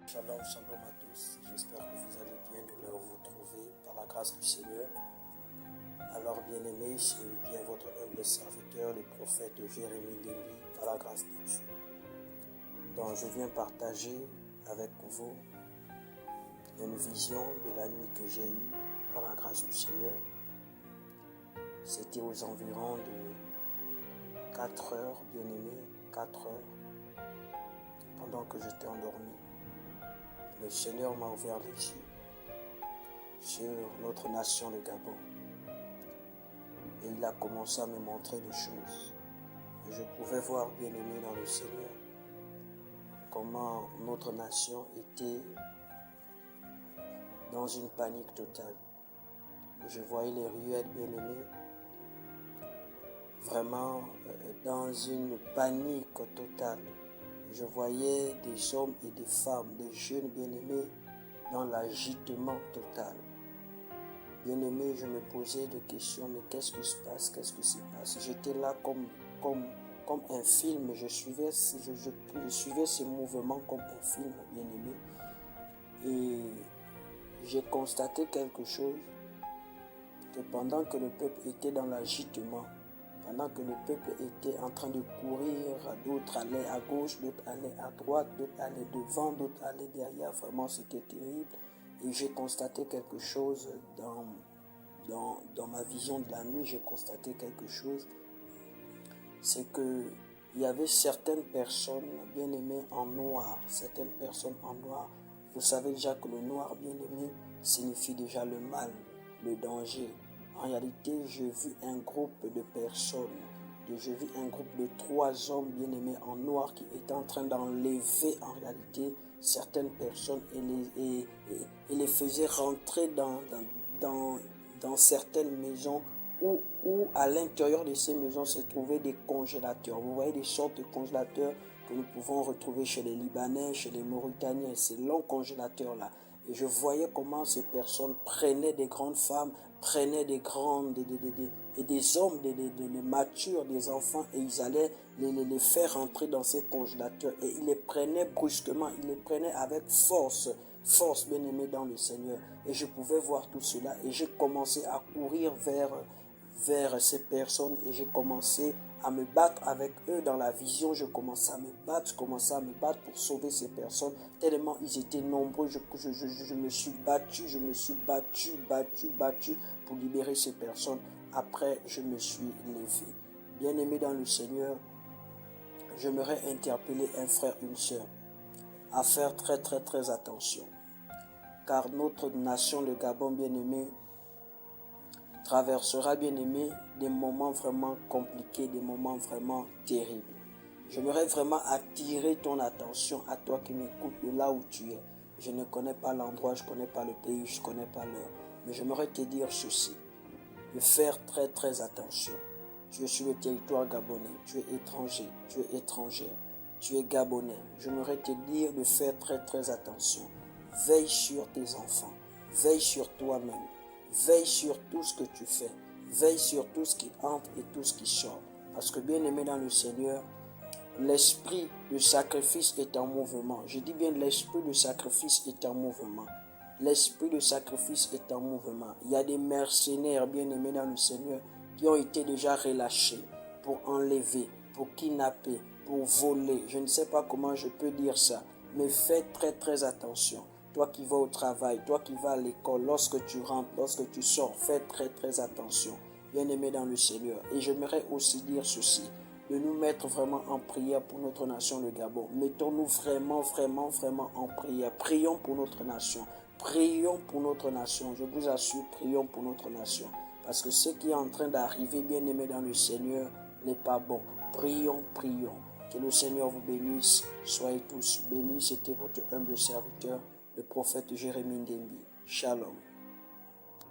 Shalom, shalom à tous. J'espère que vous allez bien de là où vous trouvez par la grâce du Seigneur. Alors, bien-aimés, c'est bien votre humble serviteur, le prophète Jérémie Demby, par la grâce de Dieu. Donc, je viens partager avec vous une vision de la nuit que j'ai eue par la grâce du Seigneur. C'était aux environs de 4 heures, bien-aimés, 4 heures, pendant que j'étais endormi. Le Seigneur m'a ouvert les yeux sur notre nation, le Gabon. Et il a commencé à me montrer des choses. Et je pouvais voir, bien aimé dans le Seigneur, comment notre nation était dans une panique totale. Et je voyais les ruelles, bien aimées, vraiment dans une panique totale. Je voyais des hommes et des femmes, des jeunes bien-aimés, dans l'agitement total. Bien-aimé, je me posais des questions, mais qu'est-ce qui se passe? Qu'est-ce qui se passe? J'étais là comme un film, je suivais ces mouvements comme un film, bien-aimé. Et j'ai constaté quelque chose, que pendant que le peuple était dans l'agitement, pendant que le peuple était en train de courir, d'autres allaient à gauche, d'autres allaient à droite, d'autres allaient devant, d'autres allaient derrière. Vraiment, c'était terrible. Et j'ai constaté quelque chose dans ma vision de la nuit. J'ai constaté quelque chose. C'est qu'il y avait certaines personnes bien-aimées en noir. Certaines personnes en noir. Vous savez déjà que le noir bien-aimé signifie déjà le mal, le danger. En réalité, j'ai vu un groupe de personnes, j'ai vu un groupe de 3 hommes bien-aimés en noir qui étaient en train d'enlever en réalité certaines personnes et les faisaient rentrer dans certaines maisons où à l'intérieur de ces maisons se trouvaient des congélateurs. Vous voyez des sortes de congélateurs que nous pouvons retrouver chez les Libanais, chez les Mauritaniens, ces longs congélateurs-là. Et je voyais comment ces personnes prenaient des grandes femmes, prenaient des grandes, et des hommes, des matures, des enfants, et ils allaient les faire rentrer dans ces congélateurs. Et ils les prenaient brusquement, ils les prenaient avec force, bien-aimée dans le Seigneur. Et je pouvais voir tout cela, et j'ai commencé à courir vers ces personnes, et j'ai commencé à me battre avec eux dans la vision. Je commençais à me battre pour sauver ces personnes, tellement ils étaient nombreux. Je me suis battu pour libérer ces personnes. Après, je me suis levé. Bien-aimé dans le Seigneur, j'aimerais interpeller un frère, une sœur, à faire très attention. Car notre nation, le Gabon, bien-aimé, traversera, bien-aimé, des moments vraiment compliqués, des moments vraiment terribles. J'aimerais vraiment attirer ton attention, à toi qui m'écoutes de là où tu es. Je ne connais pas l'endroit, je ne connais pas le pays, je ne connais pas l'heure. Mais j'aimerais te dire ceci, de faire très attention. Tu es sur le territoire gabonais, tu es étranger, tu es étrangère, tu es gabonais. J'aimerais te dire de faire très attention. Veille sur tes enfants, veille sur toi-même. Veille sur tout ce que tu fais. Veille sur tout ce qui entre et tout ce qui sort. Parce que bien aimé dans le Seigneur, l'esprit de sacrifice est en mouvement. Je dis bien l'esprit de sacrifice est en mouvement. L'esprit de sacrifice est en mouvement. Il y a des mercenaires bien aimés dans le Seigneur qui ont été déjà relâchés pour enlever, pour kidnapper, pour voler. Je ne sais pas comment je peux dire ça, mais fais très attention. Toi qui vas au travail, toi qui vas à l'école, lorsque tu rentres, lorsque tu sors, fais très attention. Bien-aimé dans le Seigneur. Et j'aimerais aussi dire ceci, de nous mettre vraiment en prière pour notre nation, le Gabon. Mettons-nous vraiment en prière. Prions pour notre nation. Prions pour notre nation. Je vous assure, prions pour notre nation. Parce que ce qui est en train d'arriver, bien-aimé dans le Seigneur, n'est pas bon. Prions. Que le Seigneur vous bénisse. Soyez tous bénis. C'était votre humble serviteur, le prophète Jérémie Demby. Shalom.